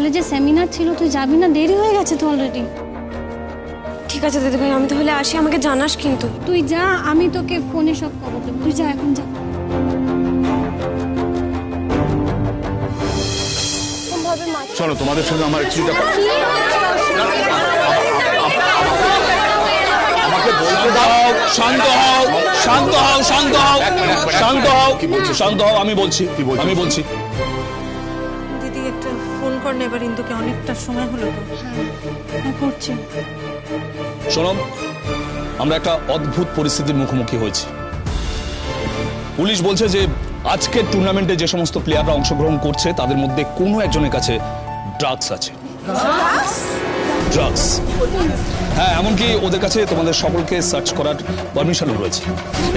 কলেজে সেমিনার ছিল, তুই যাবি না? দেরি হয়ে গেছে তো অলরেডি। ঠিক আছে দিদি ভাই, আমি তাহলে আসি, আমাকে জানাস কিন্তু। তুই যা, আমি তোকে ফোনে সব খবর দেবো, তুই যা এখন যা। চলো তোমাদের সঙ্গে আমার একটু আমাকে বলতে দাও। শান্ত হও, শান্ত হও, শান্ত হও, শান্ত হও, শান্ত হও। আমি বলছি, আমি বলছি। দিদি একটা ফোন কর না এবার ইন্দুকে, অনেকটা সময় হলো তো। হ্যাঁ করছি। শোনো, আমরা একটা অদ্ভুত পরিস্থিতির মুখোমুখি হয়েছি। পুলিশ বলছে যে আজকের টুর্নামেন্টে যে সমস্ত প্লেয়াররা অংশগ্রহণ করছে তাদের মধ্যে কোনো একজনের কাছে ড্রাগস আছে। ড্রাগস? হ্যাঁ, এমনকি ওদের কাছে তোমাদের সকলকে সার্চ করার পারমিশনও রয়েছে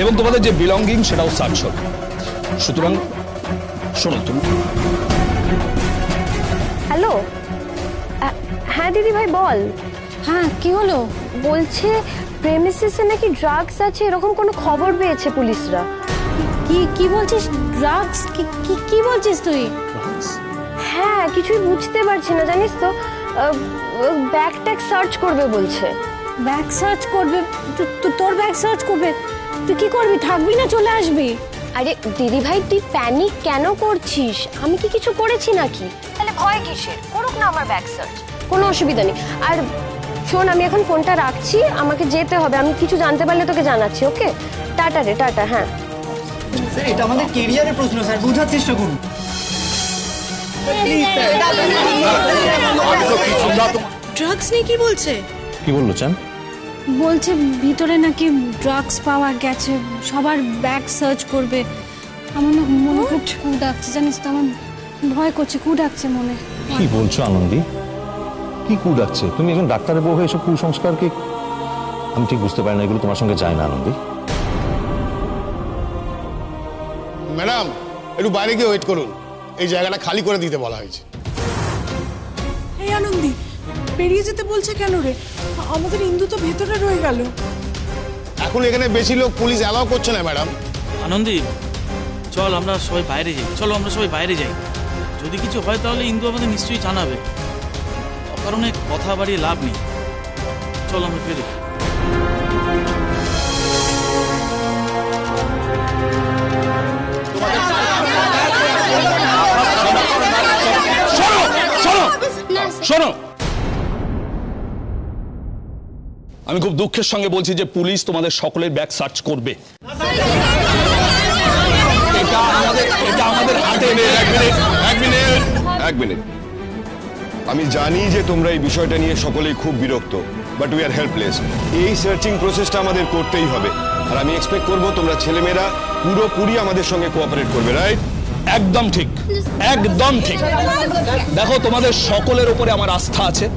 এবং তোমাদের যে বিলঙ্গিং সেটাও সার্চ হবে। সুতরাং শোনো তুমি। হ্যালো, হ্যাঁ দিদি ভাই বল। হ্যাঁ কি হলো? বলছে প্রেমিসিসে নাকি ড্রাগস আছে, এরকম কোনো খবর পেয়েছে পুলিশরা। কি কি বলছিস? ড্রাগস? কি বলছিস তুই? হ্যাঁ, কিছুই বুঝতে পারছি না জানিস তো। ব্যাগ ট্যাগ সার্চ করবে বলছে। ব্যাগ সার্চ করবে? তোর ব্যাগ সার্চ করবে? তুই কি করবি? থাকবি না চলে আসবি? আরে দিদি ভাই তুই প্যানিক কেন করছিস? আমি কি কিছু করেছি নাকি? তাহলে ভয় কিসের? করুক না আমার ব্যাগ সার্চ, কোনো অসুবিধা নেই। আর শোন, আমি এখন ফোনটা রাখছি, আমাকে যেতে হবে। আমি কিছু জানতে পারলে তোকে জানাচ্ছি। ওকে, টাটা রে, টাটা। হ্যাঁ স্যার, এটা আমাদের কেরিয়ারের প্রশ্ন স্যার, বোঝার চেষ্টা করুন। ড্রাগস নিয়ে কি বলছে? কি বললো চান? বলছে ভিতরে নাকি ড্রাগস পাওয়া গেছে, সবার ব্যাগ সার্চ করবে। আমার না মনে খুব কু ডাকছে জানিস তো, আমার ভয় করছে, কু ডাকছে মনে। কি বলছো আনন্দী? কি কু ডাকছে? তুমি একজন ডাক্তারের বউ হয়ে এসব কুসংস্কারকে আমি ঠিক বুঝতে পারি না, এগুলো তোমার সঙ্গে যায় না আনন্দী। ম্যাডাম একটু বাইরে গিয়ে ওয়েট করুন, এই জায়গাটা খালি করে দিতে বলা হয়েছে। এই আনন্দি, বেরিয়ে যেতে বলছে কেন রে? আমাদের ইন্দু তো ভেতরে রয়ে গেল। এখন এখানে বেশি লোক পুলিশ অ্যালাউ করছে না ম্যাডাম। আনন্দী, চল আমরা সবাই বাইরে যাই। চলো আমরা সবাই বাইরে যাই। যদি কিছু হয় তাহলে ইন্দু আমাদের নিশ্চয়ই জানাবে। অকারণে কথা বাড়িয়ে লাভ নেই। চল আমরা বেরোই। শোনো, আমি খুব দুঃখের সঙ্গে বলছি যে পুলিশ তোমাদের সকলের ব্যাগ সার্চ করবে। এটা আমাদের হাতে নেই। এক মিনিট। আমি জানি যে তোমরা এই বিষয়টা নিয়ে সকলেই খুব বিরক্ত, বাট উই আর হেল্পলেস। এই সার্চিং প্রসেসটা আমাদের করতেই হবে, আর আমি এক্সপেক্ট করব তোমরা ছেলেমেয়েরা পুরোপুরি আমাদের সঙ্গে কোঅপারেট করবে, রাইট? একদম ঠিক, একদম ঠিক। দেখো, তোমাদের সকলের উপরে আমার আস্থা আছে।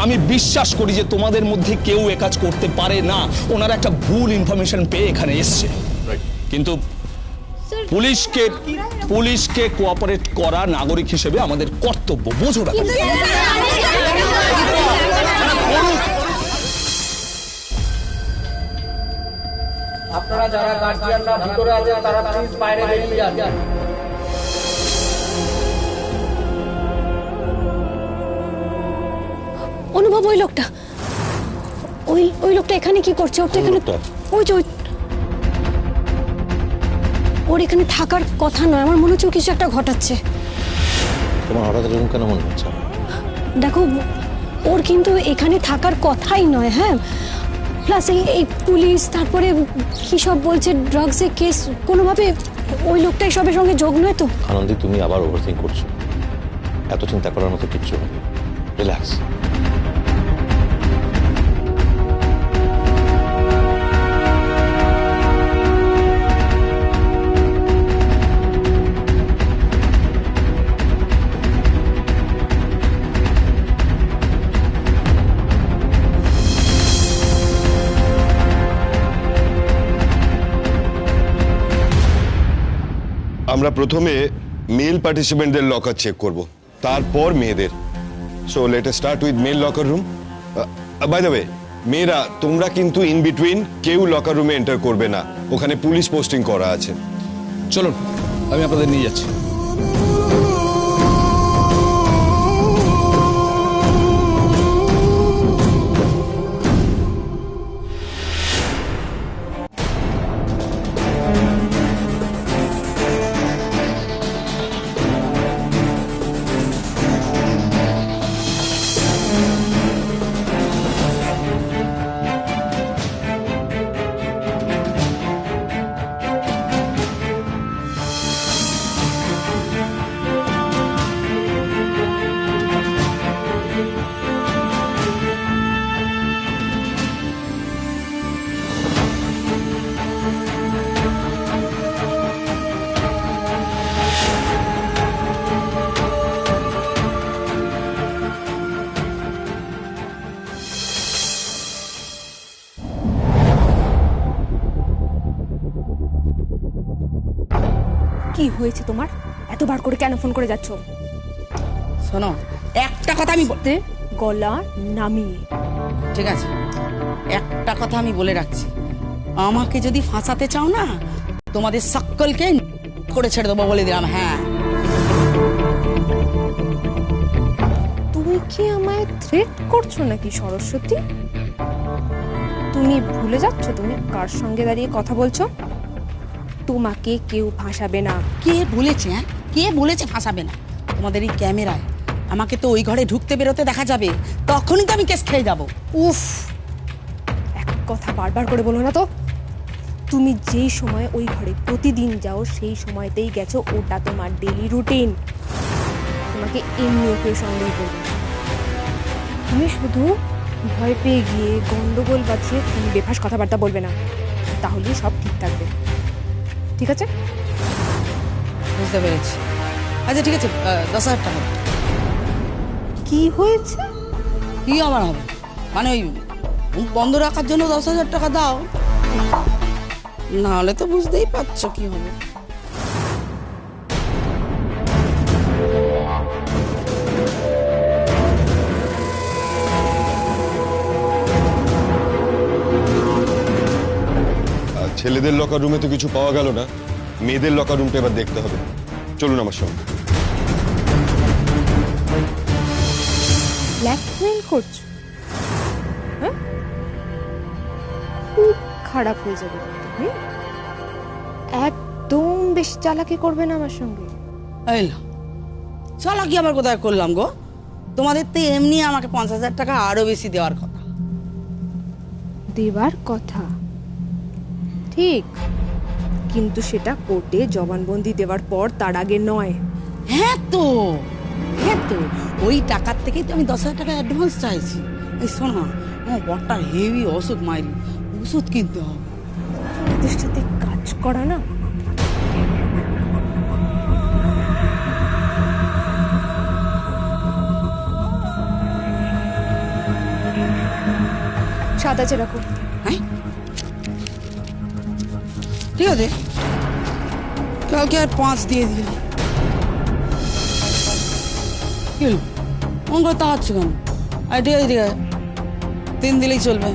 আমি বিশ্বাস করি যে তোমাদের মধ্যে কেউ এ কাজ করতে পারে না। ওনারা একটা ভুল ইনফরমেশন পেয়ে এখানে এসছে, কিন্তু পুলিশকে কোঅপারেট করা নাগরিক হিসেবে আমাদের কর্তব্য, বোঝো না? আপনারা যারা গার্জিয়ানরা ভিতরে আছেন তারা প্লিজ বাইরে বেরিয়ে যান। অনুভব, ওই লোকটা, ওই লোকটা এখানে কি করছে? ওর তো এখানে, ওই যে ওর এখানে থাকার কথা নয়। আমার মনে হচ্ছে ও কিছু একটা ঘটাচ্ছে। তোমার হঠাৎ এরকম কেন মনে হচ্ছে? দেখো, ওর কিন্তু এখানে থাকার কথাই নয়। হ্যাঁ, প্লাস এই পুলিশ, তারপরে কি সব বলছে, ড্রাগসের কেস, কোনোভাবে ওই লোকটা এসবের সঙ্গে যোগ নয় তো? আনন্দী, তুমি আবার ওভারথিংক করছো। এত চিন্তা করার মতো কিচ্ছু নেই, রিল্যাক্স। আমরা প্রথমে মেল পার্টিসিপেন্টদের লকার চেক করব, তারপর মেয়েদের। So let us start with male locker room. By the way, মেয়েরা তোমরা কিন্তু ইন বিটুইন কেউ লকার রুমে এন্টার করবে না, ওখানে পুলিশ পোস্টিং করা আছে। চলুন, আমি আপনাদের নিয়ে যাচ্ছি। কি হয়েছে তোমার? এতবার করে কেন ফোন করে যাচ্ছ? শোনো, একটা কথা আমি তে গলা নামিয়ে। ঠিক আছে, একটা কথা আমি বলে রাখছি, আমাকে যদি ফাঁসাতে চাও না, তোমাদের সকলকে করে ছেড়ে দেবো বলে দিলাম। হ্যাঁ, তুমি কি আমায় থ্রেট করছো নাকি সরস্বতী? তুমি ভুলে যাচ্ছ তুমি কার সঙ্গে দাঁড়িয়ে কথা বলছো? তোমাকে কেউ ফাঁসাবে না। কে বলেছে? হ্যাঁ, কে বলেছে ফাঁসাবে না? তোমাদের এই ক্যামেরায় আমাকে তো ওই ঘরে ঢুকতে বেরোতে দেখা যাবে, তখনই তো আমি কেস খেয়ে যাবো। উফ, এক কথা বারবার করে বলো না তো। তুমি যেই সময় ওই ঘরে প্রতিদিন যাও সেই সময়তেই গেছো, ওটা তোমার ডেলি রুটিন। তোমাকে এমনিও কেউ সন্দেহ করবে না। তুমি শুধু ভয় পেয়ে গিয়ে গন্ডগোল বাঁচিয়ে তুমি বেফাস কথাবার্তা বলবে না, তাহলেই সব ঠিক থাকবে। ঠিক আছে? বুঝতে পেরেছি। আচ্ছা ঠিক আছে, 10,000 টাকা। কি হয়েছে? কি আবার হবে? মানে ওই মুখ বন্ধ রাখার জন্য 10,000 টাকা দাও, নাহলে তো বুঝতেই পারছো কি হবে। ছেলেদের লকার রুমে তো কিছু পাওয়া গেল না, মেয়েদের লকার রুমটা এবার দেখতে হবে। চলুন আমার সঙ্গে। ব্ল্যাকমেল করছো? হ্যাঁ, খুব খারাপ হয়ে যাবে তুমি। একদম বেশি চালাকি করবে না আমার সঙ্গে। এই চালাকি আবার কোথায় করলাম গো? তোমাদের তো এমনি আমাকে 50,000 টাকা আরো বেশি দেওয়ার কথা। দেওয়ার কথা ঠিক, কিন্তু সেটা কোর্টে জবানবন্দি দেওয়ার পর, তার আগে নয়। হ্যাঁ তো, হ্যাঁ তো, ওই টাকার থেকেই তো আমি 10,000 টাকা অ্যাডভান্স চাইছি। এই শোনো, আমার বড়টা হেভি ওষুধ মাইরি, ওষুধ কিনতে হবে। এদের সাথে কাজ করা না সাদা আছে, রাখো। হ্যাঁ ঠিক আছে, কালকে আর 5 দিয়ে দিও। কি হলো? মন করে তাহাচ্ছ কেন? আর ঠিক আছে ঠিক আছে, 3 দিলেই চলবে।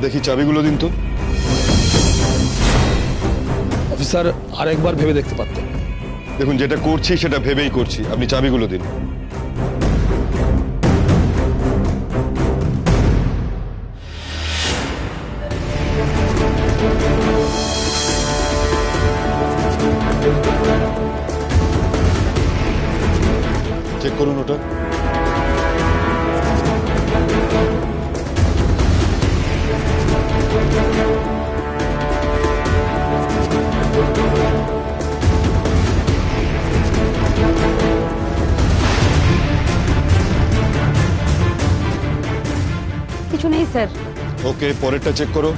দেখি চাবিগুলো দিন তো। অফিসার, আরেকবার ভেবে দেখতে পারতেন। দেখুন, যেটা করছি সেটা ভেবেই করছি, আপনি চাবিগুলো দিন। চেক করুন ওটা। কিছু নেই স্যার। ওকে, পরেরটা চেক করো।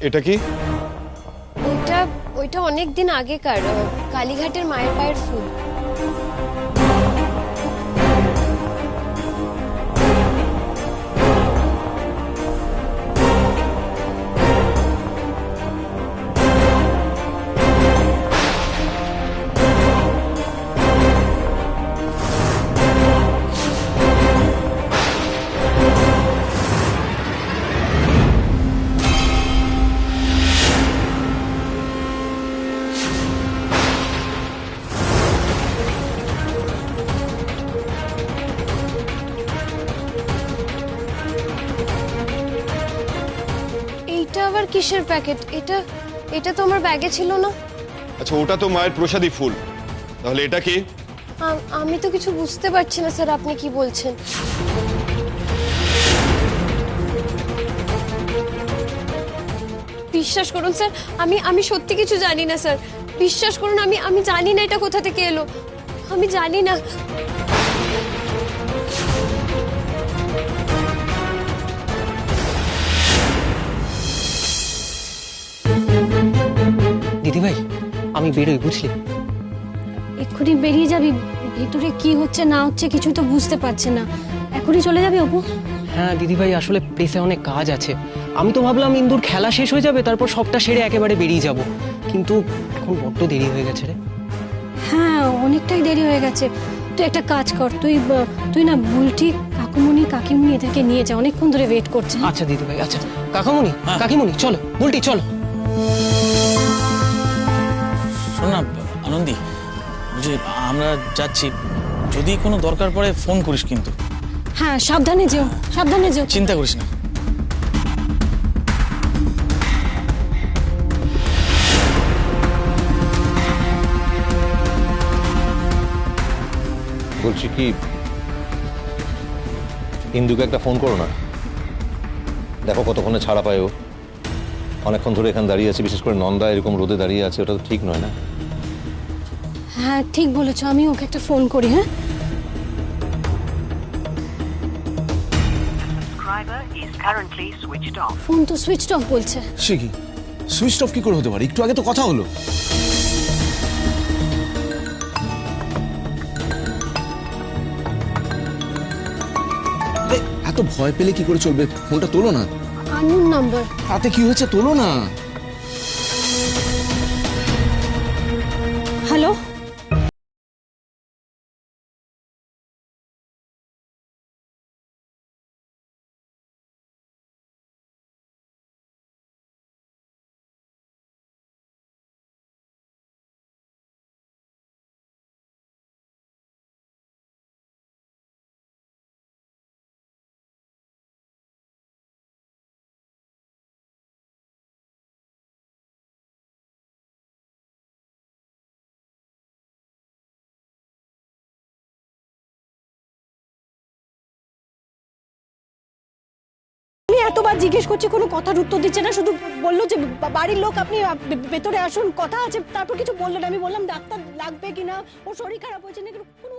এটা কি? ওইটা অনেক দিন আগেকার কালীঘাটের মায়ের পায়ের ফুল। আবার কিসের প্যাকেট? এটা তো আমার ব্যাগে ছিল না। আচ্ছা, ওটা তো মায়ের প্রসাদী ফুল, তাহলে এটা কি? আমি তো কিছু বুঝতে পারছি না স্যার, আপনি কি বলছেন? বিশ্বাস করুন স্যার, আমি সত্যি কিছু জানি না স্যার। বিশ্বাস করুন, আমি জানি না এটা কোথা থেকে এলো, আমি জানি না। দিদিভাই আমি বেরোই, বুঝলি? এক্ষুনি বেরিয়ে যাবি? ভেতরে কি হচ্ছে না হচ্ছে কিছু তো বুঝতে পারছে না। এখনই চলে যাবি অপু? হ্যাঁ দিদিভাই, আসলে প্রেসে অনেক কাজ আছে। আমি তো ভাবলাম ইন্দুর খেলা শেষ হয়ে যাবে, তারপর সবটা সেরে একেবারে বেরিয়ে যাব, কিন্তু এখন বড্ড দেরি হয়ে গেছে রে। হ্যাঁ, অনেকটাই দেরি হয়ে গেছে। তুই একটা কাজ কর, তুই না বুলটি, কাকুমনি, কাকিমনি এদেরকে নিয়ে যা, অনেকক্ষণ ধরে ওয়েট করছে। আচ্ছা দিদিভাই, আচ্ছা। কাকামনি, কাকিমনি, চলো। বুলটি চলো। শোন না আনন্দি, যে আমরা যাচ্ছি, যদি কোনো দরকার পড়ে ফোন করিস কিন্তু। হ্যাঁ, সাবধানে যেও, সাবধানে যেও। চিন্তা করিস না। বলছি কি, ইন্দুকে একটা ফোন করো না, দেখো কতক্ষণে ছাড়া পায় ও। অনেকক্ষণ ধরে এখানে দাঁড়িয়ে আছে, বিশেষ করে নন্দা এরকম রোদে দাঁড়িয়ে আছে, ওটা তো ঠিক নয় না। হ্যাঁ ঠিক বলেছো, আমি ওকে একটা ফোন করি। হ্যাঁ, ফোন তো সুইচড অফ বলছে। সে কি সুইচ অফ কি করে হতে পারে? একটু আগে তো কথা হলো। এত ভয় পেলে কি করে চলবে? ফোনটা তোলো না। Unknown number. তাতে কি হয়েছে? তোলো না। হ্যালো, আমি এতবার জিজ্ঞেস করছি, কোনো কথার উত্তর দিচ্ছে না, শুধু বললো যে বাড়ির লোক আপনি ভেতরে আসুন, কথা আছে, তারপর কিছু বললো না। আমি বললাম ডাক্তার লাগবে কিনা, ওর শরীর খারাপ হয়েছে নাকি, কোনো